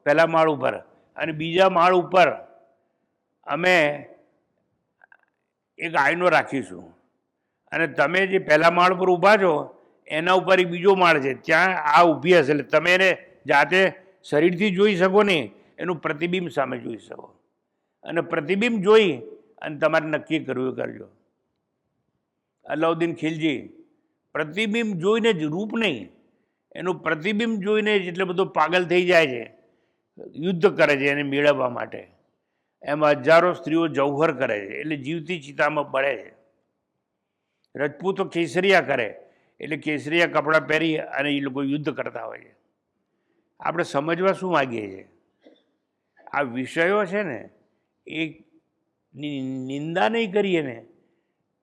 પહેલા માળ ઉપર, અને બીજા માળ ઉપર અમે એક આઈનો રાખીશું, અને તમે જે પહેલા માળ પર ઊભા છો એના ઉપર એક બીજો માળ છે, ત્યાં આ ઊભી હશે, એટલે તમે એને જાતે શરીરથી જોઈ શકો નહીં, એનું પ્રતિબિંબ સામે જોઈ શકો. અને પ્રતિબિંબ જોઈ અને તમારે નક્કી કરવું કરજો. અલાઉદ્દીન ખિલજી પ્રતિબિંબ જોઈને જ, રૂપ નહીં, એનું પ્રતિબિંબ જોઈને જ એટલો બધો પાગલ થઈ જાય છે, યુદ્ધ કરે છે એને મેળવવા માટે. એમાં હજારો સ્ત્રીઓ જૌહર કરે છે, એટલે જીવતી ચિતામાં બળે છે. રજપૂતો કેસરિયા કરે એટલે કેસરિયા કપડાં પહેરી અને એ લોકો યુદ્ધ કરતા હોય છે. આપણે સમજવા શું માગીએ છીએ? આ વિષયો છે ને એ નિંદા નહીં કરીએ ને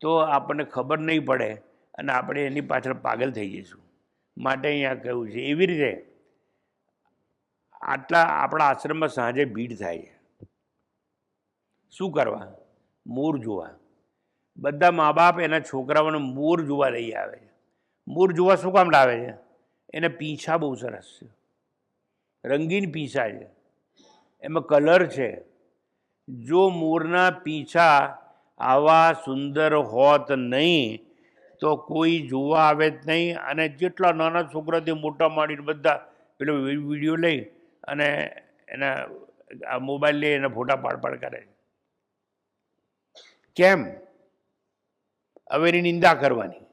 તો આપણને ખબર નહીં પડે અને આપણે એની પાછળ પાગલ થઈ જઈશું. માટે અહીંયા કહ્યું છે એવી રીતે આટલા આપણા આશ્રમમાં સાંજે ભીડ થાય છે. શું કરવા? મોર જોવા. બધા મા બાપ એના છોકરાઓને મોર જોવા લઈ આવે છે. મોર જોવા શું કામ લાવે છે? એના પીંછા બહુ સરસ છે, રંગીન પીંછા છે, એમાં કલર છે. જો મોરના પીંછા આવા સુંદર હોત નહીં તો કોઈ જોવા આવે જ નહીં. અને જેટલા નાના છોકરાથી મોટા માંડીને બધા પેલો વિડીયો લઈ અને એના આ મોબાઈલ લઈ એના ફોટા પાડ કરે. કેમ? હવે એની નિંદા કરવાની.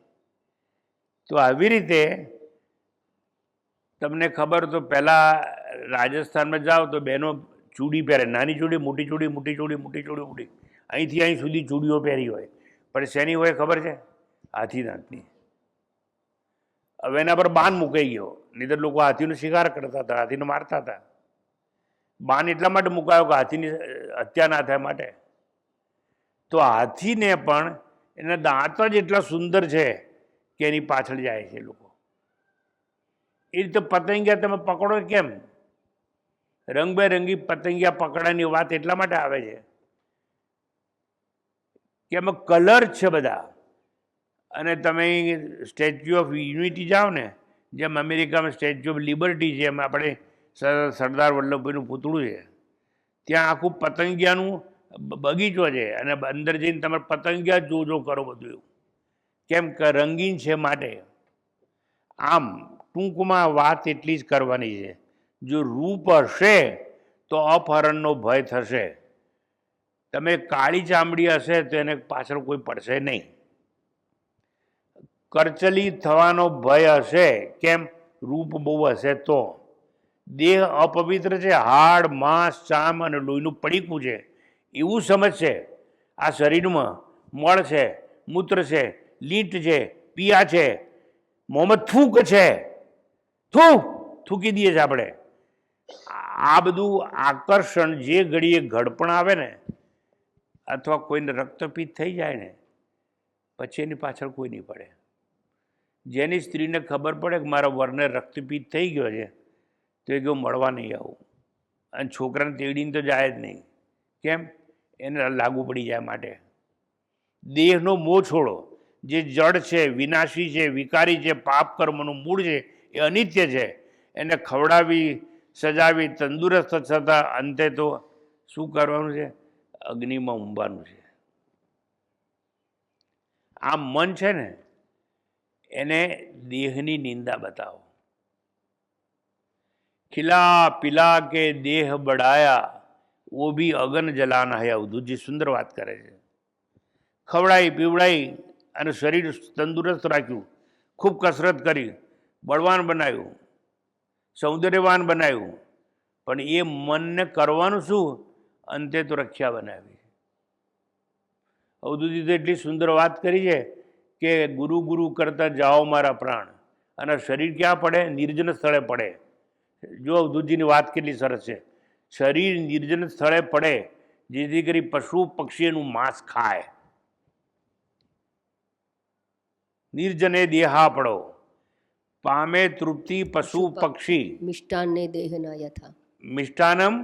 તો આવી રીતે તમને ખબર તો પહેલાં રાજસ્થાનમાં જાઓ તો બહેનો ચૂડી પહેરે, નાની ચૂડી, મોટી ચૂડી, મોટી ચૂડી, મોટી ચૂડી, મોટી, અહીંથી અહીં સુધી ચૂડીઓ પહેરી હોય. પણ શેની હોય ખબર છે? હાથીદાંતની. હવે એના પર બાન મુકાઈ ગયો, નહીં તો લોકો હાથીનો શિકાર કરતા હતા, હાથીને મારતા હતા. બાન એટલા માટે મુકાયો કે હાથીની હત્યા ના થાય માટે. તો હાથીને પણ એના દાંત જ એટલા સુંદર છે કે એની પાછળ જાય છે લોકો. એ રીતે પતંગિયા તમે પકડો કેમ? રંગબેરંગી પતંગિયા પકડવાની વાત એટલા માટે આવે છે કે એમાં કલર છે બધા. અને તમે સ્ટેચ્યુ ઓફ યુનિટી જાઓ ને, જેમ અમેરિકામાં સ્ટેચ્યુ ઓફ લિબર્ટી છે, એમ આપણે સરદાર વલ્લભભાઈનું પૂતળું છે, ત્યાં આખું પતંગિયાનું બગીચો છે, અને અંદર જઈને તમે પતંગિયા જોજો કરો બધું એવું. કેમ કે રંગીન છે માટે. આમ ટૂંકમાં વાત એટલી જ કરવાની છે, જો રૂપ હશે તો અપહરણનો ભય થશે. તમે કાળી ચામડી હશે તો એને પાછળ કોઈ પડશે નહીં. કરચલી થવાનો ભય હશે. કેમ? રૂપ બહુ હશે તો. દેહ અપવિત્ર છે, હાડ, માંસ, ચામ અને લોહીનું પડીકું છે એવું સમજશે. આ શરીરમાં મળ છે, મૂત્ર છે, લીંટ છે, પિયા છે, મોહમ્મદ થૂક છે, થૂકી દઈએ છીએ આપણે. આ બધું આકર્ષણ જે ઘડીએ ઘડપણ આવે ને, અથવા કોઈને રક્તપિત્ત થઈ જાય ને, પછી એની પાછળ કોઈ નહીં પડે. જેની સ્ત્રીને ખબર પડે કે મારા વરને રક્તપિત્ત થઈ ગયો છે તો એ કહું મળવા નહીં આવું. અને છોકરાને તેડીને તો જાય જ નહીં. કેમ? એને લાગુ પડી જાય માટે. દેહનો મોહ છોડો. જે જડ છે, વિનાશી છે, વિકારી છે, પાપ કર્મનું મૂળ છે, એ અનિત્ય છે. એને ખવડાવી, સજાવી, તંદુરસ્ત થતાં અંતે તો શું કરવાનું છે? અગ્નિમાં ઊંઘવાનું છે. આ મન છે ને, એને દેહની નિંદા બતાવો. ખિલા પિલા કે દેહ બઢાયા વો ભી અગન જલાના હૈ. અવધૂતજી સુંદર વાત કરે છે. ખવડાવી પીવડાવી અને શરીર તંદુરસ્ત રાખ્યું, ખૂબ કસરત કરી, બળવાન બનાવ્યું, સૌંદર્યવાન બનાવ્યું, પણ એ મનને કરવાનું શું? અંતે તો રખ્યા બનાવી. અવધૂતજી તો એટલી સુંદર વાત કરી છે કે ગુરુ ગુરુ કરતા જાઓ મારા પ્રાણ, અને શરીર ક્યાં પડે? નિર્જન સ્થળે પડે. જો અવધૂતજીની વાત કેટલી સરસ છે. શરીર નિર્જન સ્થળે પડે જેથી કરી પશુ પક્ષી એનું માંસ ખાય. નિર્જને દેહા પડો પામે તૃપ્તિ પશુ પક્ષી. મિષ્ટાન્ને દેહના યથા. મિષ્ટાનમ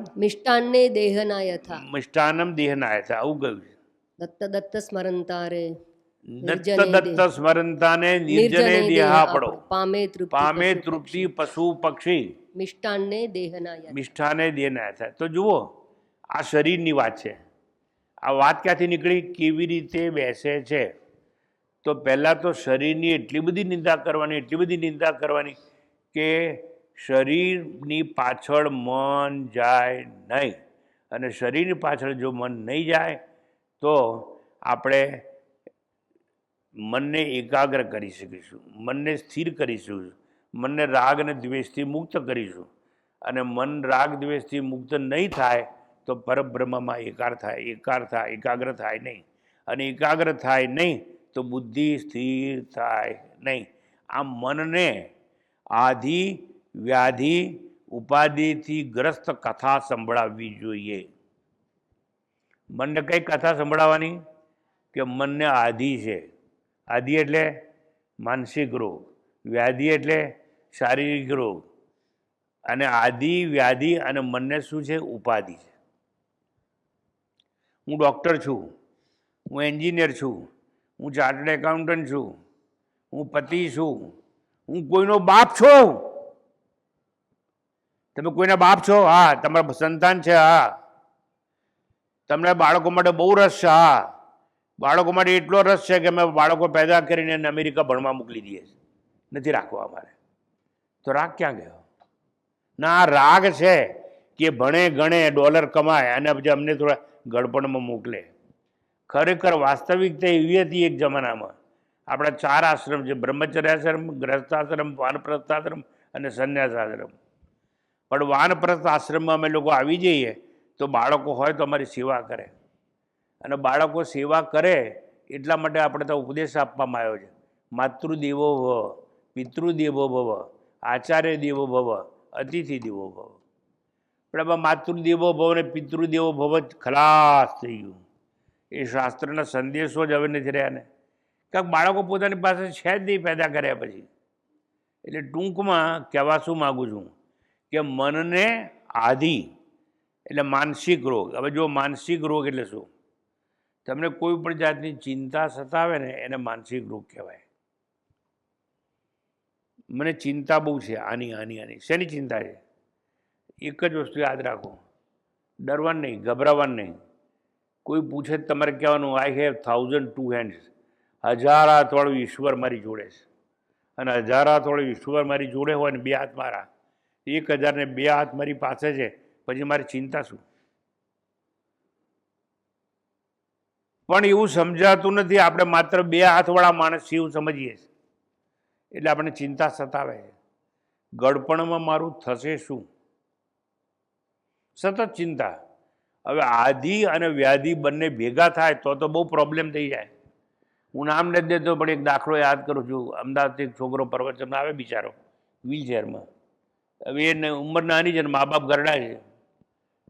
દેહના યથા. મિષ્ટાનમ દેહના યથા આવું કહ્યું છે. દત્ત દત્ત સ્મરંતારે દત્ત દત્ત સ્મરંતાને નિર્જને દેહા પડો પામે તૃપ્તિ પશુ પક્ષી. મિષ્ટાન્ને દેહના યથા. મિષ્ઠાને દેહના યથા. તો જુઓ, આ શરીરની વાત છે. આ વાત ક્યાંથી નીકળી? કેવી રીતે બેસે છે? તો પહેલાં તો શરીરની એટલી બધી નિંદા કરવાની કે શરીરની પાછળ મન જાય નહીં. અને શરીરની પાછળ જો મન નહીં જાય તો આપણે મનને એકાગ્ર કરી શકીશું, મનને સ્થિર કરીશું, મનને રાગ અને દ્વેષથી મુક્ત કરીશું. અને મન રાગ દ્વેષથી મુક્ત નહીં થાય તો પરબ્રહ્મમાં એકાગ્ર થાય નહીં. અને એકાગ્ર થાય નહીં તો બુદ્ધિ સ્થિર થાય નહીં. આ મનને આધિ વ્યાધિ ઉપાધિથી ગ્રસ્ત કથા સંભળાવવી જોઈએ. મનને કઈ કથા સંભળાવવાની? કે મનને આધિ છે. આધિ એટલે માનસિક રોગ, વ્યાધિ એટલે શારીરિક રોગ. અને આધિ વ્યાધિ અને મનને શું છે? ઉપાધિ છે. હું ડૉક્ટર છું, હું એન્જિનિયર છું, હું ચાર્ટર્ડ એકાઉન્ટન્ટ છું, હું પતિ છું, હું કોઈનો બાપ છું. તમે કોઈના બાપ છો? હા. તમારા સંતાન છે? હા. તમને બાળકો માટે બહુ રસ છે? હા. બાળકો માટે એટલો રસ છે કે અમે બાળકો પેદા કરીને એને અમેરિકા ભણવા મોકલી દઈએ છીએ, નથી રાખવા અમારે. તો રાગ ક્યાં ગયો? ના, આ રાગ છે કે ભણે ગણે ડોલર કમાય અને પછી અમને થોડા ગડપણમાં મોકલે. ખરેખર વાસ્તવિકતા એવી હતી એક જમાનામાં. આપણા 4 આશ્રમ છે: બ્રહ્મચર્યાશ્રમ, ગ્રસ્તાશ્રમ, વાનપ્રસ્થાશ્રમ અને સંન્યાસાશ્રમ. પણ વાનપ્રસ્થ આશ્રમમાં અમે લોકો આવી જઈએ તો બાળકો હોય તો અમારી સેવા કરે. અને બાળકો સેવા કરે એટલા માટે આપણે તો ઉપદેશ આપવામાં આવ્યો છે: માતૃદેવો ભવ, પિતૃદેવો ભવ, આચાર્ય દેવો ભવ, અતિથિ દેવો ભવ. પણ આમાં માતૃદેવો ભવ અને પિતૃદેવો ભવ જ ખલાસ થઈ ગયું. એ શાસ્ત્રના સંદેશો જ હવે નથી રહ્યા ને. કાંઈક બાળકો પોતાની પાસે છે જ નહીં પેદા કર્યા પછી. એટલે ટૂંકમાં કહેવા શું માગું છું કે મનને આધિ એટલે માનસિક રોગ. હવે જો માનસિક રોગ એટલે શું? તમને કોઈ પણ જાતની ચિંતા સતાવે ને એને માનસિક રોગ કહેવાય. મને ચિંતા બહુ છે, આની. શેની ચિંતા છે? એક જ વસ્તુ યાદ રાખો, ડરવાનું નહીં, ગભરાવાનું નહીં. કોઈ પૂછે તમારે કહેવાનું, આઈ હેવ 1002 હેન્ડ્સ. 1000 હાથવાળું ઈશ્વર મારી જોડે છે. અને 1000 હાથવાળું ઈશ્વર મારી જોડે હોય ને 2 હાથ મારા, 1000 ને 2 હાથ મારી પાસે છે, પછી મારી ચિંતા શું? પણ એવું સમજાતું નથી. આપણે માત્ર 2 હાથવાળા માણસ છીએ એવું સમજીએ છીએ, એટલે આપણે ચિંતા સતાવે. ગડપણમાં મારું થશે શું? સતત ચિંતા. હવે આધિ અને વ્યાધિ બંને ભેગા થાય તો બહુ પ્રોબ્લેમ થઈ જાય. હું નામ નથી દેતો પણ એક દાખલો યાદ કરું છું. અમદાવાદથી એક છોકરો પ્રવચનમાં આવે, બિચારો વ્હીલચેરમાં. હવે એને ઉંમર નાની છે ને મા બાપ ગરડા છે.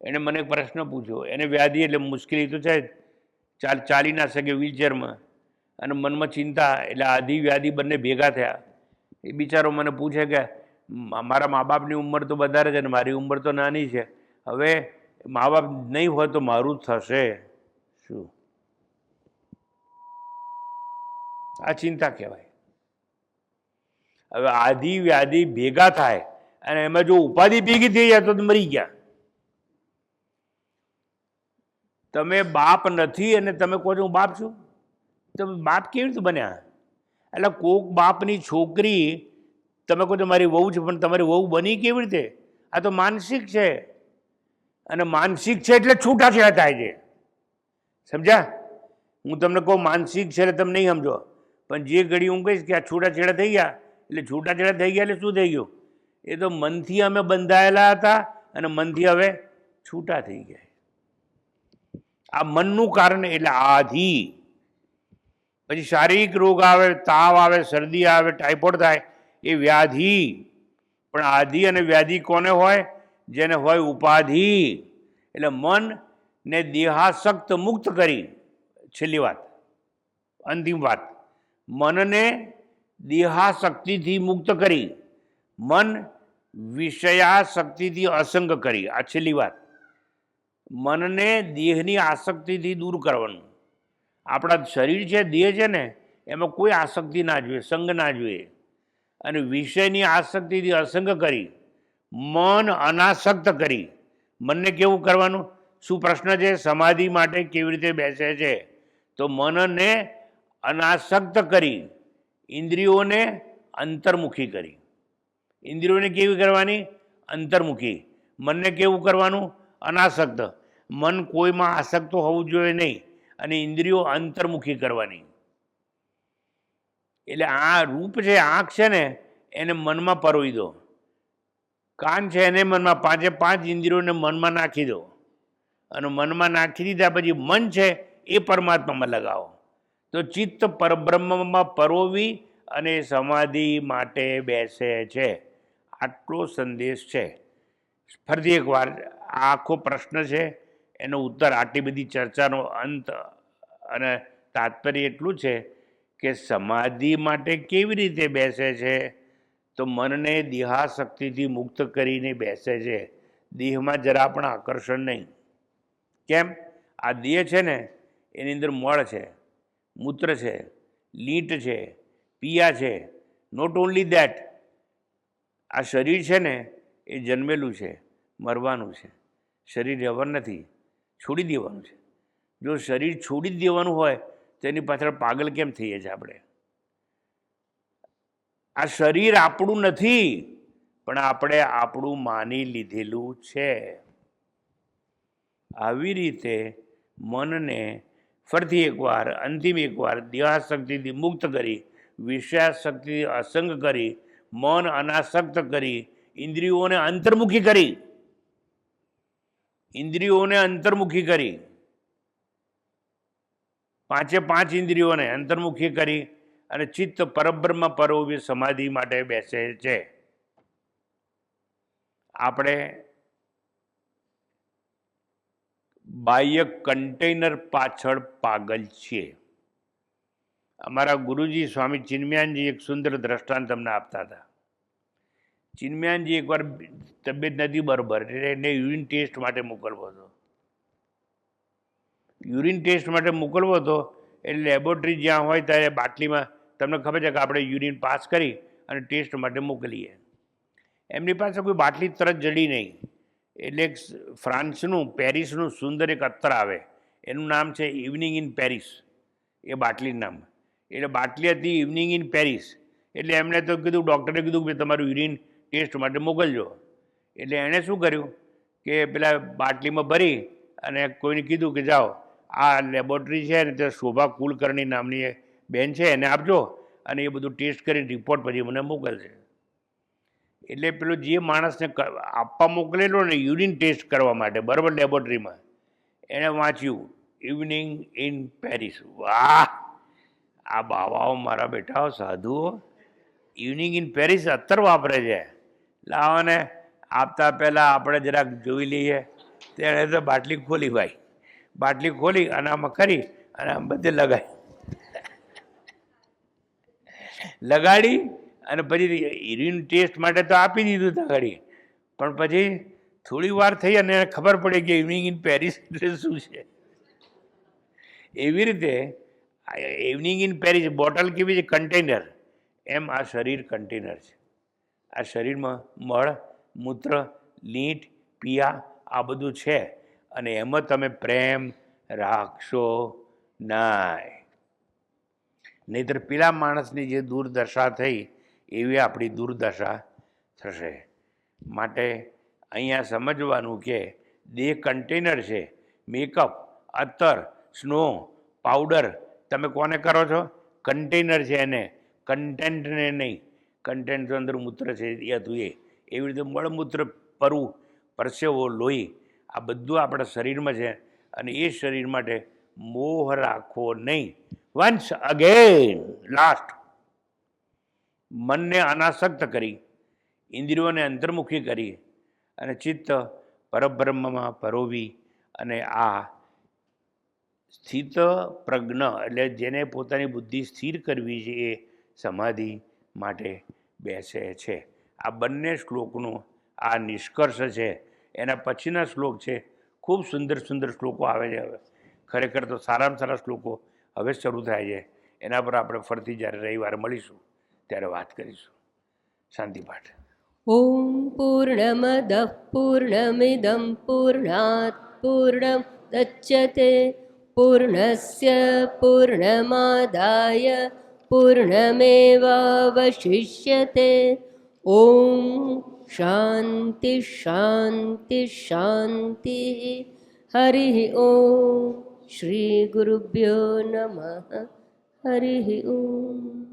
એણે મને એક પ્રશ્ન પૂછ્યો. એને વ્યાધિ એટલે મુશ્કેલી તો છે જ, ચાલી ના શકે વ્હીલચેરમાં, અને મનમાં ચિંતા. એટલે આધિ વ્યાધિ બંને ભેગા થયા. એ બિચારો મને પૂછે કે મારા મા બાપની ઉંમર તો વધારે છે ને મારી ઉંમર તો નાની છે, હવે મા બાપ નહીં હોય તો મારું થશે શું? આ ચિંતા કહેવાય. હવે આધિ વ્યાધિ ભેગા થાય અને એમાં જો ઉપાધિ ભેગી થઈ જાય તો મરી ગયા. તમે બાપ નથી અને તમે કહો છો હું બાપ છું. તમે બાપ કેવી રીતે બન્યા? એટલે કોક બાપની છોકરી તમે કહો છો મારી વહુ છે, પણ તમારી વહુ બની કેવી રીતે? આ તો માનસિક છે. અને માનસિક છે એટલે છૂટાછેડા થાય છે. સમજ્યા? હું તમને કહું માનસિક છે એટલે તમે નહીં સમજો, પણ જે ઘડી હું કહીશ કે આ છૂટાછેડા થઈ ગયા એટલે છૂટાછેડા થઈ ગયા એટલે શું થઈ ગયું? એ તો મનથી અમે બંધાયેલા હતા અને મનથી હવે છૂટા થઈ ગયા. આ મનનું કારણ એટલે આધિ. પછી શારીરિક રોગ આવે, તાવ આવે, શરદી આવે, ટાઇફોઇડ થાય, એ વ્યાધિ. પણ આધિ અને વ્યાધિ કોને હોય? જેને હોય ઉપાધિ. એટલે મન ને દેહાસક્ત મુક્ત કરી, છેલ્લી વાત, અંતિમ વાત, મનને દેહાશક્તિથી મુક્ત કરી, મન વિષયાશક્તિથી અસંગ કરી. આ છેલ્લી વાત. મનને દેહની આસક્તિથી દૂર કરવાનું. આપણા શરીર છે, દેહ છે ને, એમાં કોઈ આસક્તિ ના જોઈએ, સંગ ના જોઈએ. અને વિષયની આસક્તિથી અસંગ કરી, મન અનાસક્ત કરી. મનને કેવું કરવાનું? શું પ્રશ્ન છે? સમાધિ માટે કેવી રીતે બેસે છે? તો મનને અનાસક્ત કરી, ઇન્દ્રિયોને અંતર્મુખી કરી. ઇન્દ્રિયોને કેવી કરવાની? અંતર્મુખી. મનને કેવું કરવાનું? અનાસક્ત. મન કોઈમાં આસક્ત હોવું જોઈએ નહીં, અને ઇન્દ્રિયો અંતર્મુખી કરવાની. એટલે આ રૂપ છે, આંખ છે ને, એને મનમાં પરોવી દો. કાન છે એને મનમાં, પાંચે પાંચ ઇન્દ્રિયોને મનમાં નાખી દો. અને મનમાં નાખી દીધા પછી મન છે એ પરમાત્મામાં લગાવો. તો ચિત્ત પરબ્રહ્મમાં પરોવી અને સમાધિ માટે બેસે છે. આટલો સંદેશ છે. ફરીથી એકવાર, આ આખો પ્રશ્ન છે, એનો ઉત્તર, આટલી બધી ચર્ચાનો અંત અને તાત્પર્ય એટલું છે કે સમાધિ માટે કેવી રીતે બેસે છે? તો મનને દેહાશક્તિથી મુક્ત કરીને બેસે છે. દેહમાં જરા પણ આકર્ષણ નહીં. કેમ? આ દેહ છે ને, એની અંદર મળ છે, મૂત્ર છે, લીંટ છે, પિયા છે. નોટ ઓનલી દેટ, આ શરીર છે ને, એ જન્મેલું છે, મરવાનું છે. શરીર રહેવાનું નથી, છોડી દેવાનું છે. જો શરીર છોડી જ દેવાનું હોય તો એની પાછળ પાગલ કેમ થઈએ છીએ આપણે? આ શરીર આપણું નથી, પણ આપણે આપણું માની લીધેલું છે. આવી રીતે મનને ફરીથી એકવાર, અંતિમ એકવાર, દેહાશક્તિથી મુક્ત કરી, વિષયાશક્તિથી અસંગ કરી, મન અનાસક્ત કરી, ઇન્દ્રિયોને અંતર્મુખી કરી. ઇન્દ્રિયોને અંતર્મુખી કરી, પાંચે પાંચ ઇન્દ્રિયોને અંતર્મુખી કરી, અને ચિત્ત પરબ્રહ્મ પરોવી સમાધિ માટે બેસે છે. આપણે બાહ્ય કન્ટેનર પાછળ પાગલ છીએ. અમારા ગુરુજી સ્વામી ચિન્મયાનજી એક સુંદર દ્રષ્ટાંત તમને આપતા હતા. ચિન્મયાનજી એકવાર તબિયત નથી બરોબર, એટલે એને યુરિન ટેસ્ટ માટે મોકલવો હતો. યુરિન ટેસ્ટ માટે મોકલવો હતો એટલે લેબોરેટરી જ્યાં હોય ત્યારે બાટલીમાં, તમને ખબર છે કે આપણે યુરિન પાસ કરી અને ટેસ્ટ માટે મોકલીએ. એમની પાસે કોઈ બાટલી તરત જડી નહીં, એટલે એક ફ્રાન્સનું, પેરિસનું સુંદર એક અત્તર આવે, એનું નામ છે ઇવનિંગ ઇન પેરિસ. એ બાટલીનું નામ. એટલે બાટલી હતી ઇવનિંગ ઇન પેરિસ. એટલે એમણે તો કીધું, ડૉક્ટરે કીધું કે તમારું યુરિન ટેસ્ટ માટે મોકલજો. એટલે એણે શું કર્યું કે પેલા બાટલીમાં ભરી અને કોઈને કીધું કે જાઓ, આ લેબોરેટરી છે ને, તે શોભા કુલકર્ણી નામની બેન છે, એને આપજો, અને એ બધું ટેસ્ટ કરીને રિપોર્ટ પછી મને મોકલશે. એટલે પેલો જે માણસને આપવા મોકલેલો ને યુરિન ટેસ્ટ કરવા માટે, બરાબર, લેબોરેટરીમાં, એણે વાંચ્યું ઇવનિંગ ઇન પેરિસ. વાહ! આ બાવાઓ, મારા બેટાઓ, સાધુઓ ઇવનિંગ ઇન પેરિસ અત્તર વાપરે છે. લાવો ને, આપતા પહેલાં આપણે જરાક જોઈ લઈએ. તેણે તો બાટલી ખોલી, ભાઈ, બાટલી ખોલી અને આમાં કરી અને આમ બધે લગાડી અને પછી યુરિન ટેસ્ટ માટે તો આપી દીધું ત્યાં ઘડી. પણ પછી થોડી વાર થઈ અને એને ખબર પડી કે ઇવનિંગ ઇન પેરિસ એટલે શું છે. એવી રીતે ઇવનિંગ ઇન પેરિસ બોટલ કેવી છે, કન્ટેનર, એમ આ શરીર કન્ટેનર છે. આ શરીરમાં મળ, મૂત્ર, લીંટ, પિયા આ બધું છે, અને એમાં તમે પ્રેમ રાખશો નહીં. નહીંતર પેલા માણસની જે દુર્દશા થઈ એવી આપણી દુર્દશા થશે. માટે અહીંયા સમજવાનું કે દેહ કન્ટેનર છે. મેકઅપ, અત્તર, સ્નો, પાવડર તમે કોને કરો છો? કન્ટેનર છે એને, કન્ટેન્ટને નહીં. કન્ટેન્ટ તો અંદર મૂત્ર છે એ હતું. એવી રીતે મળમૂત્ર પરવું પરસેવો લોહી આ બધું આપણા શરીરમાં છે અને એ શરીર માટે મોહ રાખવો નહીં. વન્સ અગેન લાસ્ટ, મનને અનાસક્ત કરી, ઇન્દ્રિયોને અંતર્મુખી કરી અને ચિત્ત પરબ્રહ્મમાં પરોવી અને આ સ્થિત પ્રજ્ઞ એટલે જેને પોતાની બુદ્ધિ સ્થિર કરવી છે એ સમાધિ માટે બેસે છે. આ બંને શ્લોકનો આ નિષ્કર્ષ છે. એના પછીના શ્લોક છે, ખૂબ સુંદર સુંદર શ્લોકો આવે છે. હવે ખરેખર તો સારામાં સારા શ્લોકો હવે શરૂ થાય છે. એના પર આપણે ફરીથી જ્યારે રવિવારે મળીશું ત્યારે વાત કરીશું. શાંતિ પાઠ. ઓમ પૂર્ણમદઃ પૂર્ણમિદં પૂર્ણાત પૂર્ણમુદચ્યતે પૂર્ણસ્ય પૂર્ણમાદાય પૂર્ણમેવાવશિષ્યતે. ઓમ શાંતિ શાંતિ શાંતિ. હરિ ઓમ. શ્રી ગુરુભ્યો નમઃ. હરિ ઓમ.